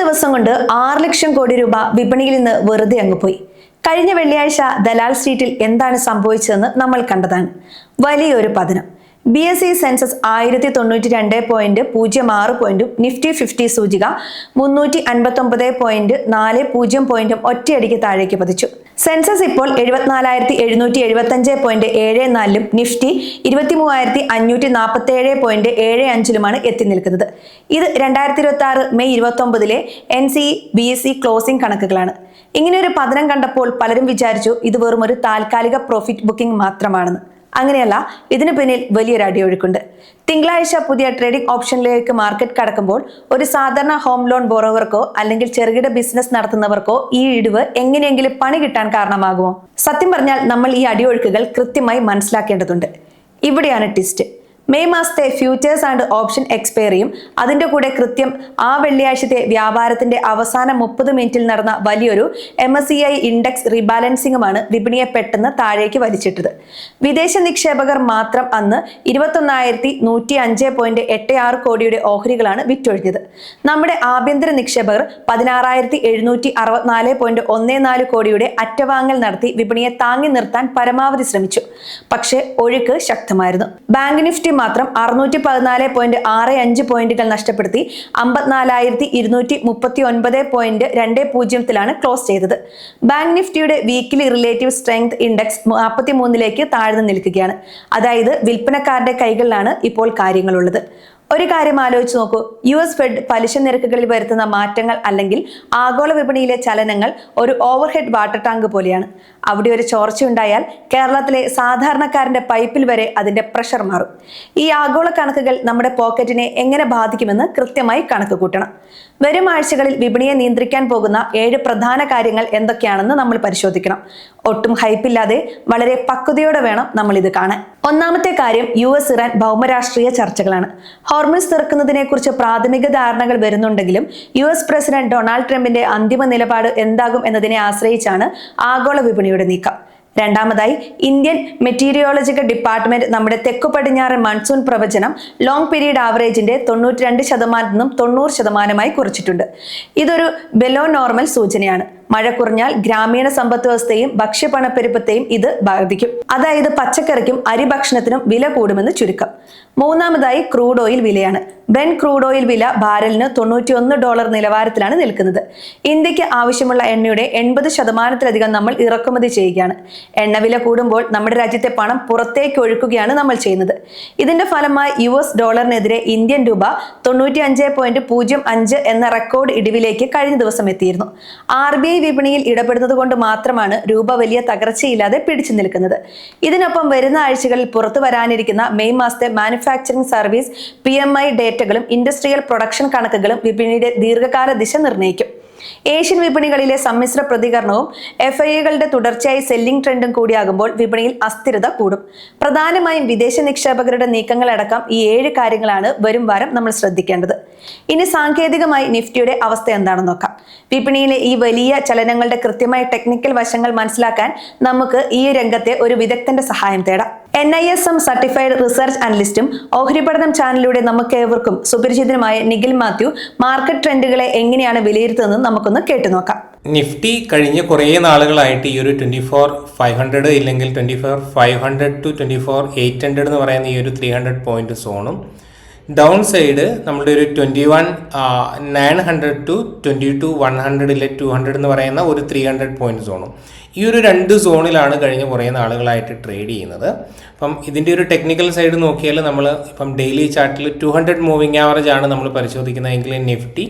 ദിവസം കൊണ്ട് 6 ലക്ഷം കോടി രൂപ വിപണിയിൽ നിന്ന് വെറുതെ അങ്ങ് പോയി. കഴിഞ്ഞ വെള്ളിയാഴ്ച ദലാൽ സ്ട്രീറ്റിൽ എന്താണ് സംഭവിച്ചതെന്ന് നമ്മൾ കണ്ടതാണ്. വലിയൊരു പതനം. BSE സെൻസസ് 1092.06 പോയിന്റും നിഫ്റ്റി 50 സൂചിക 359.40 പോയിന്റും ഒറ്റയടിക്ക് താഴേക്ക് പതിച്ചു. സെൻസസ് ഇപ്പോൾ 74,775.74 നിഫ്റ്റി 23,547.75 എത്തി നിൽക്കുന്നത്. ഇത് 2026 മെയ് 29 NSE BSE ക്ലോസിംഗ് കണക്കുകളാണ്. ഇങ്ങനെ ഒരു പതനം കണ്ടപ്പോൾ പലരും വിചാരിച്ചു ഇത് വെറും ഒരു താൽക്കാലിക പ്രോഫിറ്റ് ബുക്കിംഗ് മാത്രമാണെന്ന്. അങ്ങനെയല്ല, ഇതിനു പിന്നിൽ വലിയൊരു അടിയൊഴുക്കുണ്ട്. തിങ്കളാഴ്ച പുതിയ ട്രേഡിംഗ് ഓപ്ഷനിലേക്ക് മാർക്കറ്റ് കടക്കുമ്പോൾ ഒരു സാധാരണ ഹോം ലോൺ ബോറോവർക്കോ അല്ലെങ്കിൽ ചെറുകിട ബിസിനസ് നടത്തുന്നവർക്കോ ഈ ഇടിവ് എങ്ങനെയെങ്കിലും പണി കിട്ടാൻ കാരണമാകുമോ? സത്യം പറഞ്ഞാൽ നമ്മൾ ഈ അടിയൊഴുക്കുകൾ കൃത്യമായി മനസ്സിലാക്കേണ്ടതുണ്ട്. ഇവിടെയാണ് ട്വിസ്റ്റ്. മെയ് മാസത്തെ ഫ്യൂച്ചേഴ്സ് ആൻഡ് ഓപ്ഷൻ എക്സ്പയറിയും അതിന്റെ കൂടെ കൃത്യം ആ വെള്ളിയാഴ്ചത്തെ വ്യാപാരത്തിന്റെ അവസാന 30 മിനിറ്റിൽ നടന്ന വലിയൊരു MSCI ഇൻഡെക്സ് റീബാലൻസിംഗുമാണ് വിപണിയെ പെട്ടെന്ന് താഴേക്ക് വലിച്ചിട്ടത്. വിദേശ നിക്ഷേപകർ മാത്രം അന്ന് 21,105.86 കോടിയുടെ ഓഹരികളാണ് വിറ്റൊഴിഞ്ഞത്. നമ്മുടെ ആഭ്യന്തര നിക്ഷേപകർ 16,764.14 കോടിയുടെ അറ്റവാങ്ങൽ നടത്തി വിപണിയെ താങ്ങി നിർത്താൻ പരമാവധി ശ്രമിച്ചു. പക്ഷേ ഒഴുക്ക് ശക്തമായിരുന്നു. ബാങ്ക് നിഫ്റ്റി മാത്രം 614.65 പോയിന്റുകൾ നഷ്ടപ്പെടുത്തി 54,239.20 ക്ലോസ് ചെയ്തത്. ബാങ്ക് നിഫ്റ്റിയുടെ വീക്കിലി റിലേറ്റീവ് സ്ട്രെങ്ത് ഇൻഡെക്സ് 43 താഴ്ന്നു നിൽക്കുകയാണ്. അതായത് വിൽപ്പനക്കാരുടെ കൈകളിലാണ് ഇപ്പോൾ കാര്യങ്ങളുള്ളത്. ഒരു കാര്യം ആലോചിച്ച് നോക്കൂ. US ഫെഡ് പലിശ നിരക്കുകളിൽ വരുത്തുന്ന മാറ്റങ്ങൾ അല്ലെങ്കിൽ ആഗോള വിപണിയിലെ ചലനങ്ങൾ ഒരു ഓവർഹെഡ് വാട്ടർ ടാങ്ക് പോലെയാണ്. അവിടെ ഒരു ചോർച്ചയുണ്ടായാൽ കേരളത്തിലെ സാധാരണക്കാരന്റെ പൈപ്പിൽ വരെ അതിന്റെ പ്രഷർ മാറും. ഈ ആഗോള കണക്കുകൾ നമ്മുടെ പോക്കറ്റിനെ എങ്ങനെ ബാധിക്കുമെന്ന് കൃത്യമായി കണക്ക് കൂട്ടണം. വരും ആഴ്ചകളിൽ വിപണിയെ നിയന്ത്രിക്കാൻ പോകുന്ന 7 പ്രധാന കാര്യങ്ങൾ എന്തൊക്കെയാണെന്ന് നമ്മൾ പരിശോധിക്കണം. ഒട്ടും ഹൈപ്പില്ലാതെ വളരെ പക്വതയോടെ വേണം നമ്മൾ ഇത് കാണാൻ. ഒന്നാമത്തെ കാര്യം US ഇറാൻ ഭൗമരാഷ്ട്രീയ ചർച്ചകളാണ്. ഹോർമുസ് തുറക്കുന്നതിനെ കുറിച്ച് പ്രാഥമിക ധാരണകൾ വരുന്നുണ്ടെങ്കിലും US പ്രസിഡന്റ് ഡൊണാൾഡ് ട്രംപിന്റെ അന്തിമ നിലപാട് എന്താകും എന്നതിനെ ആശ്രയിച്ചാണ് ആഗോള വിപണിയുടെ നീക്കം. രണ്ടാമതായി, ഇന്ത്യൻ മെറ്റീരിയോളജിക്കൽ ഡിപ്പാർട്ട്മെന്റ് നമ്മുടെ തെക്കു പടിഞ്ഞാറൻ മൺസൂൺ പ്രവചനം ലോങ് പീരീഡ് ആവറേജിന്റെ 92% നിന്നും 90% കുറച്ചിട്ടുണ്ട്. ഇതൊരു ബെലോ നോർമൽ സൂചനയാണ്. മഴ കുറഞ്ഞാൽ ഗ്രാമീണ സമ്പദ് വ്യവസ്ഥയും ഭക്ഷ്യപണപ്പെരുപ്പത്തെയും ഇത് ബാധിക്കും. അതായത് പച്ചക്കറിക്കും അരി ഭക്ഷണത്തിനും വില കൂടുമെന്ന് ചുരുക്കം. മൂന്നാമതായി, ക്രൂഡ് ഓയിൽ വിലയാണ്. ബ്രെന്റ് ക്രൂഡ് ഓയിൽ വില ബാരലിന് $91 നിലവാരത്തിലാണ് നിൽക്കുന്നത്. ഇന്ത്യക്ക് ആവശ്യമുള്ള എണ്ണയുടെ 80% നമ്മൾ ഇറക്കുമതി ചെയ്യുകയാണ്. എണ്ണവില കൂടുമ്പോൾ നമ്മുടെ രാജ്യത്തെ പണം പുറത്തേക്ക് ഒഴുക്കുകയാണ് നമ്മൾ ചെയ്യുന്നത്. ഇതിന്റെ ഫലമായി US ഡോളറിനെതിരെ ഇന്ത്യൻ രൂപ 95.05 എന്ന റെക്കോർഡ് ഇടിവിലേക്ക് കഴിഞ്ഞ ദിവസം എത്തിയിരുന്നു. RBI വിപണിയിൽ ഇടപെടുന്നത് കൊണ്ട് മാത്രമാണ് രൂപ വലിയ തകർച്ചയില്ലാതെ പിടിച്ചു നിൽക്കുന്നത്. ഇതിനൊപ്പം വരുന്ന ആഴ്ചകളിൽ പുറത്തു വരാനിരിക്കുന്ന മെയ് മാസത്തെ മാനുഫാക്ചറിംഗ് സർവീസ് PMI ഡേറ്റകളും ഇൻഡസ്ട്രിയൽ പ്രൊഡക്ഷൻ കണക്കുകളും വിപണിയുടെ ദീർഘകാല ദിശ നിർണ്ണയിക്കും. ഏഷ്യൻ വിപണികളിലെ സമ്മിശ്ര പ്രതികരണവും FIIകളുടെ തുടർച്ചയായി സെല്ലിംഗ് ട്രെൻഡും കൂടിയാകുമ്പോൾ വിപണിയിൽ അസ്ഥിരത കൂടും. പ്രധാനമായും വിദേശ നിക്ഷേപകരുടെ നീക്കങ്ങളടക്കം ഈ 7 കാര്യങ്ങളാണ് വരും വാരം നമ്മൾ ശ്രദ്ധിക്കേണ്ടത്. ഇനി സാങ്കേതികമായി നിഫ്റ്റിയുടെ അവസ്ഥ എന്താണെന്ന് നോക്കാം. വിപണിയിലെ ഈ വലിയ ചലനങ്ങളുടെ കൃത്യമായ ടെക്നിക്കൽ വശങ്ങൾ മനസ്സിലാക്കാൻ നമുക്ക് ഈ രംഗത്തെ ഒരു വിദഗ്ധന്റെ സഹായം തേടാം. NISM സർട്ടിഫൈഡ് റിസർച്ച് അനലിസ്റ്റും ഓഹരി പഠനം ചാനലിലൂടെ നമുക്ക് ഏവർക്കും സുപരിചിതനുമായ നിഖിൽ മാത്യു മാർക്കറ്റ് ട്രെൻഡുകളെ എങ്ങനെയാണ് വിലയിരുത്തുന്നത് നമുക്കൊന്ന് കേട്ടു നോക്കാം. നിഫ്റ്റി കഴിഞ്ഞ കുറേ നാളുകളായിട്ട് ഈ ഒരു 24,500 ഇല്ലെങ്കിൽ 24,500 to 24,800 എന്ന് പറയുന്ന ഈ ഒരു 300 പോയിന്റ് സോണും, ഡൗൺ സൈഡ് നമ്മളുടെ ഒരു 21,900 to 22,100 200 എന്ന് പറയുന്ന ഒരു 300 പോയിന്റ് സോണും. ഈ ഒരു 2 സോണിലാണ് കഴിഞ്ഞ കുറേ നാളുകളായിട്ട് ട്രേഡ് ചെയ്യുന്നത്. അപ്പം ഇതിൻ്റെ ഒരു ടെക്നിക്കൽ സൈഡ് നോക്കിയാൽ നമ്മൾ ഇപ്പം ഡെയിലി ചാർട്ടിൽ 200 മൂവിങ് ആവറേജ് ആണ് നമ്മൾ പരിശോധിക്കുന്നതെങ്കിൽ നിഫ്റ്റി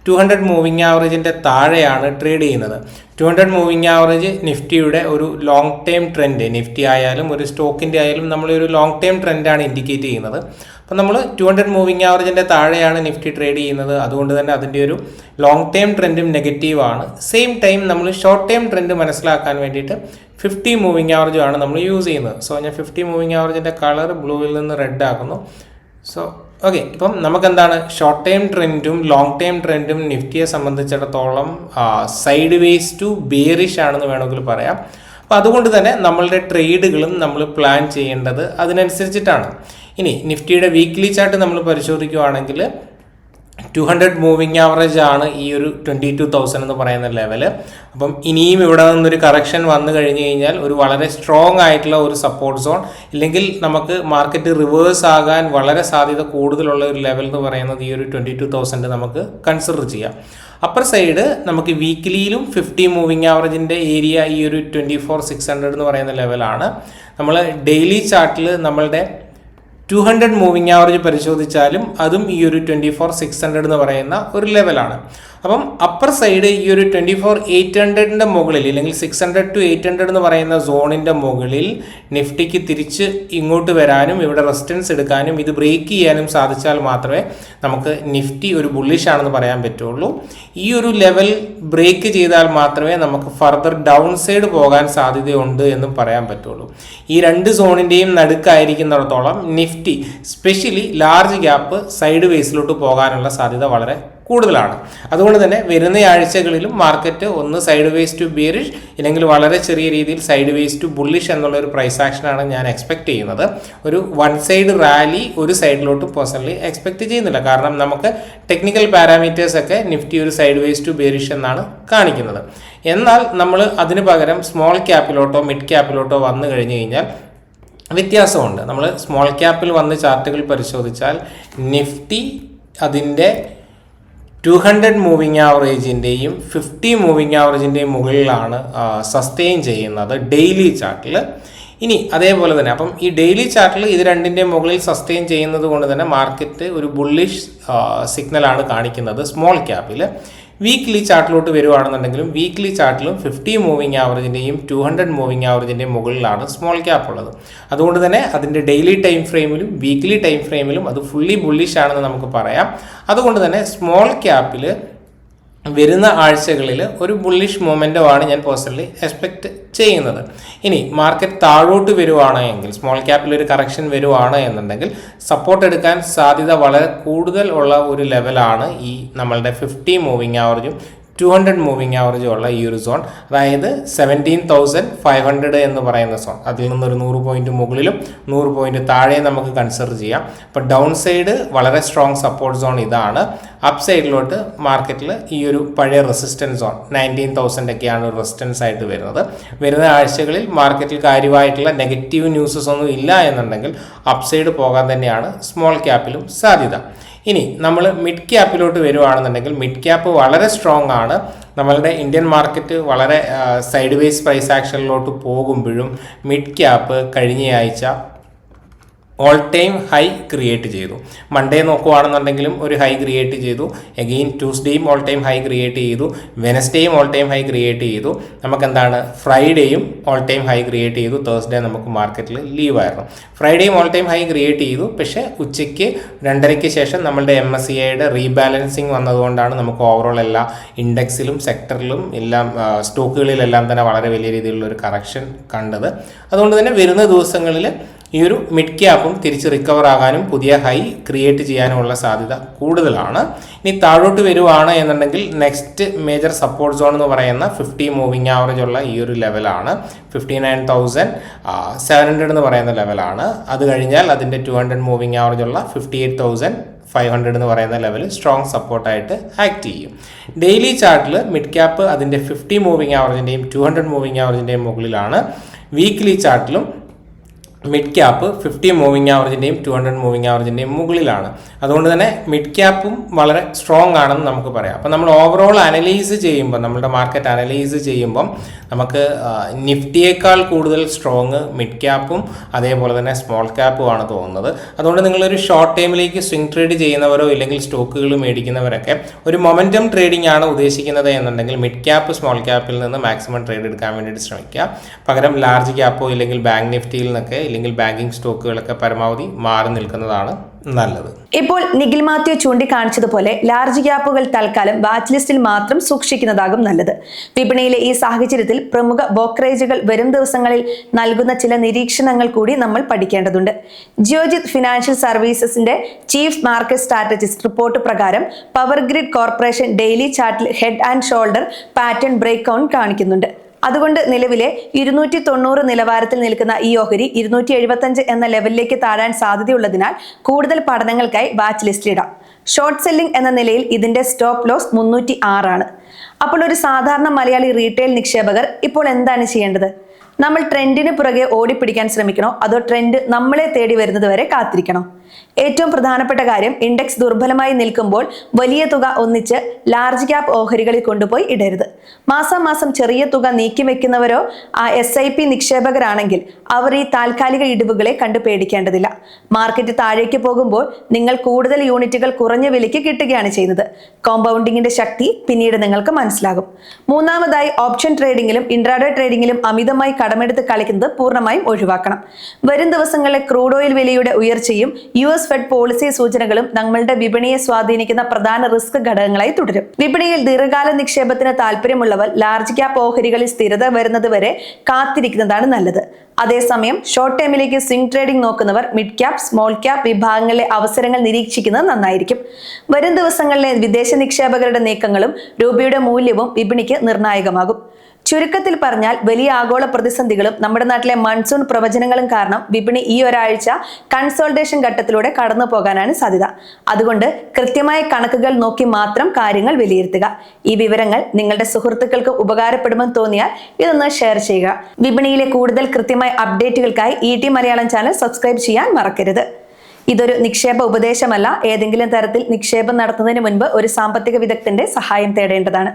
200 മൂവിങ് ആവറേജിൻ്റെ താഴെയാണ് ട്രേഡ് ചെയ്യുന്നത്. 200 മൂവിങ് ആവറേജ് നിഫ്റ്റിയുടെ ഒരു ലോങ് ടൈം ട്രെൻഡ്, നിഫ്റ്റി ആയാലും ഒരു സ്റ്റോക്കിൻ്റെ ആയാലും നമ്മളൊരു ലോങ് ടൈം ട്രെൻഡാണ് ഇൻഡിക്കേറ്റ് ചെയ്യുന്നത്. അപ്പം നമ്മൾ 200 മൂവിങ് ആവറേജിൻ്റെ താഴെയാണ് നിഫ്റ്റി ട്രേഡ് ചെയ്യുന്നത്. അതുകൊണ്ട് തന്നെ അതിൻ്റെ ഒരു ലോങ് ടൈം ട്രെൻഡും നെഗറ്റീവാണ്. സെയിം ടൈം നമ്മൾ ഷോർട്ട് ടൈം ട്രെൻഡ് മനസ്സിലാക്കാൻ വേണ്ടിയിട്ട് 50 മൂവിങ് ആവറേജാണ് നമ്മൾ യൂസ് ചെയ്യുന്നത്. സോ ഞാൻ 50 മൂവിങ് ആവറേജിൻ്റെ കളർ ബ്ലൂവിൽ നിന്ന് റെഡ് ആക്കുന്നു. സോ ഓക്കെ, ഇപ്പം നമുക്കെന്താണ് ഷോർട്ട് ടൈം ട്രെൻഡും ലോങ് ടൈം ട്രെൻഡും നിഫ്റ്റിയെ സംബന്ധിച്ചിടത്തോളം സൈഡ് വേസ് ടു ബെയറിഷ് ആണെന്ന് വേണമെങ്കിൽ പറയാം. അപ്പോൾ അതുകൊണ്ട് തന്നെ നമ്മളുടെ ട്രേഡുകളും നമ്മൾ പ്ലാൻ ചെയ്യേണ്ടത് അതിനനുസരിച്ചിട്ടാണ്. ഇനി നിഫ്റ്റിയുടെ വീക്ക്ലി ചാർട്ട് നമ്മൾ പരിശോധിക്കുകയാണെങ്കിൽ 200 മൂവിങ് ആവറേജ് ആണ് ഈ ഒരു 22,000 എന്ന് പറയുന്ന ലെവല്. അപ്പം ഇനിയും ഇവിടെ നിന്നൊരു കറക്ഷൻ വന്നു കഴിഞ്ഞ് കഴിഞ്ഞാൽ ഒരു വളരെ സ്ട്രോങ് ആയിട്ടുള്ള ഒരു സപ്പോർട്ട് സോൺ, ഇല്ലെങ്കിൽ നമുക്ക് മാർക്കറ്റ് റിവേഴ്സ് ആകാൻ വളരെ സാധ്യത കൂടുതലുള്ള ഒരു ലെവൽ എന്ന് പറയുന്നത് ഈ ഒരു 22,000 നമുക്ക് കൺസിഡർ ചെയ്യാം. അപ്പർ സൈഡ് നമുക്ക് വീക്കിലിയിലും 50 മൂവിങ് ആവറേജിൻ്റെ ഏരിയ ഈ ഒരു 24,600 എന്ന് പറയുന്ന ലെവലാണ്. നമ്മൾ ഡെയിലി ചാർട്ടിൽ നമ്മളുടെ 200 മൂവിങ് ആവറേജ് പരിശോധിച്ചാലും അതും ഈ ഒരു 24,600 എന്ന് പറയുന്ന ഒരു ലെവലാണ്. അപ്പം അപ്പർ സൈഡ് ഈ ഒരു 24,800 മുകളിൽ, അല്ലെങ്കിൽ 600 to 800 എന്ന് പറയുന്ന സോണിൻ്റെ മുകളിൽ നിഫ്റ്റിക്ക് തിരിച്ച് ഇങ്ങോട്ട് വരാനും ഇവിടെ റെസിസ്റ്റൻസ് എടുക്കാനും ഇത് ബ്രേക്ക് ചെയ്യാനും സാധിച്ചാൽ മാത്രമേ നമുക്ക് നിഫ്റ്റി ഒരു ബുള്ളിഷ് ആണെന്ന് പറയാൻ പറ്റുള്ളൂ. ഈ ഒരു ലെവൽ ബ്രേക്ക് ചെയ്താൽ മാത്രമേ നമുക്ക് ഫർദർ ഡൗൺ സൈഡ് പോകാൻ സാധ്യതയുണ്ട് എന്നും പറയാൻ പറ്റുള്ളൂ. ഈ രണ്ട് സോണിൻ്റെയും നടുക്കായിരിക്കുന്നിടത്തോളം Nifty specially large cap side വേസിലോട്ട് പോകാനുള്ള സാധ്യത വളരെ കൂടുതലാണ്. അതുകൊണ്ട് തന്നെ വരുന്ന ആഴ്ചകളിലും മാർക്കറ്റ് ഒന്ന് സൈഡ് വേസ് ടു ബിയറിഷ്, ഇല്ലെങ്കിൽ വളരെ ചെറിയ രീതിയിൽ സൈഡ് വേസ് ടു ബുള്ളിഷ് എന്നുള്ള ഒരു പ്രൈസ് ആക്ഷനാണ് ഞാൻ എക്സ്പെക്ട് ചെയ്യുന്നത്. ഒരു വൺ സൈഡ് റാലി ഒരു സൈഡിലോട്ടും പേഴ്സണലി എക്സ്പെക്ട് ചെയ്യുന്നില്ല. കാരണം നമുക്ക് ടെക്നിക്കൽ പാരാമീറ്റേഴ്സ് ഒക്കെ നിഫ്റ്റി ഒരു സൈഡ് വേസ് ടു ബിയറിഷ് എന്നാണ് കാണിക്കുന്നത്. എന്നാൽ നമ്മൾ അതിന് പകരം സ്മോൾ ക്യാപ്പിലോട്ടോ മിഡ് ക്യാപ്പിലോട്ടോ വന്നു കഴിഞ്ഞ് കഴിഞ്ഞാൽ വ്യത്യാസമുണ്ട്. നമ്മൾ സ്മോൾ ക്യാപ്പിൽ വന്ന് ചാർട്ടുകൾ പരിശോധിച്ചാൽ നിഫ്റ്റി അതിൻ്റെ 200 മൂവിങ് ആവറേജിൻ്റെയും 50 മൂവിങ് ആവറേജിൻ്റെയും മുകളിലാണ് സസ്റ്റെയിൻ ചെയ്യുന്നത് ഡെയിലി ചാർട്ടിൽ. ഇനി അതേപോലെ തന്നെ അപ്പം ഈ ഡെയിലി ചാർട്ടിൽ ഇത് രണ്ടിൻ്റെ മുകളിൽ സസ്റ്റെയിൻ ചെയ്യുന്നത് കൊണ്ട് തന്നെ മാർക്കറ്റ് ഒരു ബുള്ളിഷ് സിഗ്നലാണ് കാണിക്കുന്നത് സ്മോൾ ക്യാപ്പിൽ. വീക്ക്ലി ചാർട്ടിലോട്ട് വരുവാണെന്നുണ്ടെങ്കിലും വീക്ക്ലി ചാർട്ടിലും 50 മൂവിങ് ആവറേജിൻ്റെയും 200 മൂവിങ് ആവറേജിൻ്റെയും മുകളിലാണ് സ്മോൾ ക്യാപ്പ് ഉള്ളത്. അതുകൊണ്ട് തന്നെ അതിൻ്റെ ഡെയിലി ടൈം ഫ്രെയിമിലും വീക്ക്ലി ടൈം ഫ്രെയിമിലും അത് ഫുള്ളി ബുള്ളിഷ് ആണെന്ന് നമുക്ക് പറയാം. അതുകൊണ്ട് തന്നെ സ്മോൾ ക്യാപ്പിൽ വരുന്ന ആഴ്ചകളിൽ ഒരു ബുള്ളിഷ് മൊമെൻറ്റമാണ് ഞാൻ പേഴ്സണലി എക്സ്പെക്റ്റ് ചെയ്യുന്നത്. ഇനി മാർക്കറ്റ് താഴോട്ട് വരുവാണെങ്കിൽ, സ്മോൾ ക്യാപ്പിൽ ഒരു കറക്ഷൻ വരുവാണ് എന്നുണ്ടെങ്കിൽ സപ്പോർട്ട് എടുക്കാൻ സാധ്യത വളരെ കൂടുതൽ ഉള്ള ഒരു ലെവലാണ് ഈ നമ്മളുടെ 50 മൂവിങ് ആവറേജും 200 മൂവിങ് ആവറേജും ഉള്ള ഈ ഒരു സോൺ. അതായത് 17,500 എന്ന് പറയുന്ന സോൺ. അതിൽ നിന്നൊരു 100 പോയിന്റ് മുകളിലും 100 പോയിന്റ് താഴെയും നമുക്ക് കൺസിഡർ ചെയ്യാം. അപ്പോൾ ഡൗൺ സൈഡ് വളരെ സ്ട്രോങ് സപ്പോർട്ട് സോൺ ഇതാണ്. അപ്പ് സൈഡിലോട്ട് മാർക്കറ്റിൽ ഈ ഒരു പഴയ റെസിസ്റ്റൻസ് സോൺ 19,000 ഒക്കെയാണ് ഒരു റെസിസ്റ്റൻസ് ആയിട്ട് വരുന്നത്. വരുന്ന ആഴ്ചകളിൽ മാർക്കറ്റിൽ കാര്യമായിട്ടുള്ള നെഗറ്റീവ് ന്യൂസസ് ഒന്നും ഇല്ല എന്നുണ്ടെങ്കിൽ അപ്പ് സൈഡ് പോകാൻ തന്നെയാണ് സ്മോൾ ക്യാപ്പിലും സാധ്യത. ഇനി നമ്മൾ മിഡ് ക്യാപ്പിലോട്ട് വരുവാണെന്നുണ്ടെങ്കിൽ മിഡ് ക്യാപ്പ് വളരെ സ്ട്രോങ് ആണ്. നമ്മളുടെ ഇന്ത്യൻ മാർക്കറ്റ് വളരെ സൈഡ് വേസ് പ്രൈസ് ആക്ഷനിലോട്ട് പോകുമ്പോഴും മിഡ് ക്യാപ്പ് കഴിഞ്ഞ ആഴ്ച ഓൾ ടൈം ഹൈ ക്രിയേറ്റ് ചെയ്തു. മൺഡേ നോക്കുവാണെന്നുണ്ടെങ്കിലും ഒരു ഹൈ ക്രിയേറ്റ് ചെയ്തു. എഗെയിൻ ട്യൂസ്ഡേയും ഓൾ ടൈം ഹൈ ക്രിയേറ്റ് ചെയ്തു. വെനസ്ഡേയും ഓൾ ടൈം ഹൈ ക്രിയേറ്റ് ചെയ്തു. നമുക്കെന്താണ് ഫ്രൈഡേയും ഓൾ ടൈം ഹൈ ക്രിയേറ്റ് ചെയ്തു. തേഴ്സ്ഡേ നമുക്ക് മാർക്കറ്റിൽ ലീവായിരുന്നു. ഫ്രൈഡേയും ഓൾ ടൈം ഹൈ ക്രിയേറ്റ് ചെയ്തു. പക്ഷേ ഉച്ചയ്ക്ക് 2:30 ശേഷം നമ്മളുടെ MSCIയുടെ റീബാലൻസിങ് വന്നതുകൊണ്ടാണ് നമുക്ക് ഓവറോൾ എല്ലാ ഇൻഡെക്സിലും സെക്ടറിലും എല്ലാം സ്റ്റോക്കുകളിലെല്ലാം തന്നെ വളരെ വലിയ രീതിയിലുള്ള ഒരു കറക്ഷൻ കണ്ടത്. അതുകൊണ്ട് തന്നെ വരുന്ന ദിവസങ്ങളിൽ ഈ ഒരു മിഡ് ക്യാപ്പും തിരിച്ച് റിക്കവർ ആകാനും പുതിയ ഹൈ ക്രിയേറ്റ് ചെയ്യാനുമുള്ള സാധ്യത കൂടുതലാണ്. ഇനി താഴോട്ട് വരുവാണ് എന്നുണ്ടെങ്കിൽ നെക്സ്റ്റ് മേജർ സപ്പോർട്ട് സോൺ എന്ന് പറയുന്ന 50 മൂവിങ് ആവറേജ് ഉള്ള ഈ ഒരു ലെവലാണ്. 59,700 എന്ന് പറയുന്ന ലെവലാണ്. അത് കഴിഞ്ഞാൽ അതിൻ്റെ 200 മൂവിങ് ആവറേജ് ഉള്ള 58,500 എന്ന് പറയുന്ന ലെവൽ സ്ട്രോങ് സപ്പോർട്ടായിട്ട് ആക്ട് ചെയ്യും. ഡെയിലി ചാർട്ടിൽ മിഡ് ക്യാപ്പ് അതിൻ്റെ 50 മൂവിങ് ആവറേജിൻ്റെയും 200 മൂവിങ് ആവറേജിൻ്റെയും മുകളിലാണ്. വീക്ക്ലി ചാർട്ടിലും മിഡ് ക്യാപ്പ് 50 മൂവിങ് ആവറേജിൻ്റെയും 200 മൂവിങ് ആവറേജിൻ്റെയും മുകളിലാണ്. അതുകൊണ്ട് തന്നെ മിഡ് ക്യാപ്പും വളരെ സ്ട്രോങ് ആണെന്ന് നമുക്ക് പറയാം. അപ്പോൾ നമ്മൾ ഓവറോൾ അനലൈസ് ചെയ്യുമ്പോൾ, നമ്മുടെ മാർക്കറ്റ് അനലൈസ് ചെയ്യുമ്പം നമുക്ക് നിഫ്റ്റിയേക്കാൾ കൂടുതൽ സ്ട്രോങ് മിഡ് ക്യാപ്പും അതേപോലെ തന്നെ സ്മോൾ ക്യാപ്പും ആണ് തോന്നുന്നത്. അതുകൊണ്ട് നിങ്ങളൊരു ഷോർട്ട് ടൈമിലേക്ക് സ്വിംഗ് ട്രേഡ് ചെയ്യുന്നവരോ ഇല്ലെങ്കിൽ സ്റ്റോക്കുകൾ മേടിക്കുന്നവരൊക്കെ ഒരു മൊമെൻറ്റം ട്രേഡിംഗ് ആണ് ഉദ്ദേശിക്കുന്നത് എന്നുണ്ടെങ്കിൽ മിഡ് ക്യാപ്പ് സ്മോൾ ക്യാപ്പിൽ നിന്ന് മാക്സിമം ട്രേഡ് എടുക്കാൻ വേണ്ടിയിട്ട് ശ്രമിക്കുക. പകരം ലാർജ് ക്യാപ്പോ ഇല്ലെങ്കിൽ ബാങ്ക് നിഫ്റ്റിയിൽ നിന്നൊക്കെ ഇല്ലെങ്കിൽ ബാങ്കിങ് സ്റ്റോക്കുകളൊക്കെ പരമാവധി മാറി നിൽക്കുന്നതാണ് നല്ലത്. ഇപ്പോൾ നിഖിൽ മാത്യു ചൂണ്ടിക്കാണിച്ചതുപോലെ ലാർജ് ഗ്യാപ്പുകൾ തൽക്കാലം വാച്ച് ലിസ്റ്റിൽ മാത്രം സൂക്ഷിക്കുന്നതാകും നല്ലത്. വിപണിയിലെ ഈ സാഹചര്യത്തിൽ പ്രമുഖ ബ്രോക്കറേജുകൾ വരും ദിവസങ്ങളിൽ നൽകുന്ന ചില നിരീക്ഷണങ്ങൾ കൂടി നമ്മൾ പഠിക്കേണ്ടതുണ്ട്. ജിയോജിത് ഫിനാൻഷ്യൽ സർവീസസിന്റെ ചീഫ് മാർക്കറ്റ് സ്ട്രാറ്റജിസ്റ്റ് റിപ്പോർട്ട് പ്രകാരം പവർ ഗ്രിഡ് കോർപ്പറേഷൻ ഡെയിലി ചാർട്ടിൽ head and shoulder pattern break out കാണിക്കുന്നുണ്ട്. അതുകൊണ്ട് നിലവിലെ 290 നിലവാരത്തിൽ നിൽക്കുന്ന ഈ ഓഹരി 275 എന്ന ലെവലിലേക്ക് താഴാൻ സാധ്യതയുള്ളതിനാൽ കൂടുതൽ പഠനങ്ങൾക്കായി വാച്ച് ലിസ്റ്റിലിടാം. ഷോർട്ട് സെല്ലിംഗ് എന്ന നിലയിൽ ഇതിന്റെ സ്റ്റോപ്പ് ലോസ് 306 ആണ്. അപ്പോൾ ഒരു സാധാരണ മലയാളി റീറ്റെയിൽ നിക്ഷേപകർ ഇപ്പോൾ എന്താണ് ചെയ്യേണ്ടത്? നമ്മൾ ട്രെൻഡിന് പുറകെ ഓടിപ്പിടിക്കാൻ ശ്രമിക്കണോ, അതോ ട്രെൻഡ് നമ്മളെ തേടി വരുന്നത് വരെ കാത്തിരിക്കണോ? ഏറ്റവും പ്രധാനപ്പെട്ട കാര്യം, ഇൻഡെക്സ് ദുർബലമായി നിൽക്കുമ്പോൾ വലിയ തുക ഒന്നിച്ച് ലാർജ് ക്യാപ് ഓഹരികളിൽ കൊണ്ടുപോയി ഇടരുത്. മാസാമാസം ചെറിയ തുക നീക്കിവെക്കുന്നവരോ SIP നിക്ഷേപകരാണെങ്കിൽ അവർ ഈ താൽക്കാലിക ഇടിവുകളെ കണ്ടു പേടിക്കേണ്ടതില്ല. മാർക്കറ്റ് താഴേക്ക് പോകുമ്പോൾ നിങ്ങൾ കൂടുതൽ യൂണിറ്റുകൾ കുറഞ്ഞ വിലയ്ക്ക് കിട്ടുകയാണ് ചെയ്യുന്നത്. കോമ്പൗണ്ടിങ്ങിന്റെ ശക്തി പിന്നീട് നിങ്ങൾക്ക് മനസ്സിലാകും. മൂന്നാമതായി, ഓപ്ഷൻ ട്രേഡിംഗിലും ഇൻട്രാഡേ ട്രേഡിംഗിലും അമിതമായി കടമെടുത്ത് കളിക്കുന്നത് പൂർണ്ണമായും ഒഴിവാക്കണം. വരും ദിവസങ്ങളിലെ ക്രൂഡ് ഓയിൽ വിലയുടെ ഉയർച്ചയും US ഫെഡ് പോളിസി സൂചനകളും നമ്മളുടെ വിപണിയെ സ്വാധീനിക്കുന്ന പ്രധാന റിസ്ക് ഘടകങ്ങളായി തുടരും. വിപണിയിൽ ദീർഘകാല നിക്ഷേപത്തിന് താല്പര്യമുള്ളവർ ലാർജ് ക്യാപ് ഓഹരികളിൽ സ്ഥിരത വരുന്നത് വരെ കാത്തിരിക്കുന്നതാണ് നല്ലത്. അതേസമയം ഷോർട്ട് ടൈമിലേക്ക് സ്വിംഗ് ട്രേഡിംഗ് നോക്കുന്നവർ മിഡ് ക്യാപ്, സ്മോൾ ക്യാപ് വിഭാഗങ്ങളിലെ അവസരങ്ങൾ നിരീക്ഷിക്കുന്നത് നന്നായിരിക്കും. വരും ദിവസങ്ങളിലെ വിദേശ നിക്ഷേപകരുടെ നീക്കങ്ങളും രൂപയുടെ മൂല്യവും വിപണിക്ക് നിർണായകമാകും. ചുരുക്കത്തിൽ പറഞ്ഞാൽ, വലിയ ആഗോള പ്രതിസന്ധികളും നമ്മുടെ നാട്ടിലെ മൺസൂൺ പ്രവചനങ്ങളും കാരണം വിപണി ഈ ഒരാഴ്ച കൺസോൾട്ടേഷൻ ഘട്ടത്തിലൂടെ കടന്നു പോകാനാണ് സാധ്യത. അതുകൊണ്ട് കൃത്യമായ കണക്കുകൾ നോക്കി മാത്രം കാര്യങ്ങൾ വിലയിരുത്തുക. ഈ വിവരങ്ങൾ നിങ്ങളുടെ സുഹൃത്തുക്കൾക്ക് ഉപകാരപ്പെടുമെന്ന് തോന്നിയാൽ ഇതൊന്ന് ഷെയർ ചെയ്യുക. വിപണിയിലെ കൂടുതൽ കൃത്യമായ അപ്ഡേറ്റുകൾക്കായി ET മലയാളം ചാനൽ സബ്സ്ക്രൈബ് ചെയ്യാൻ മറക്കരുത്. ഇതൊരു നിക്ഷേപ ഉപദേശമല്ല. ഏതെങ്കിലും തരത്തിൽ നിക്ഷേപം നടത്തുന്നതിന് മുൻപ് ഒരു സാമ്പത്തിക വിദഗ്ധന്റെ സഹായം തേടേണ്ടതാണ്.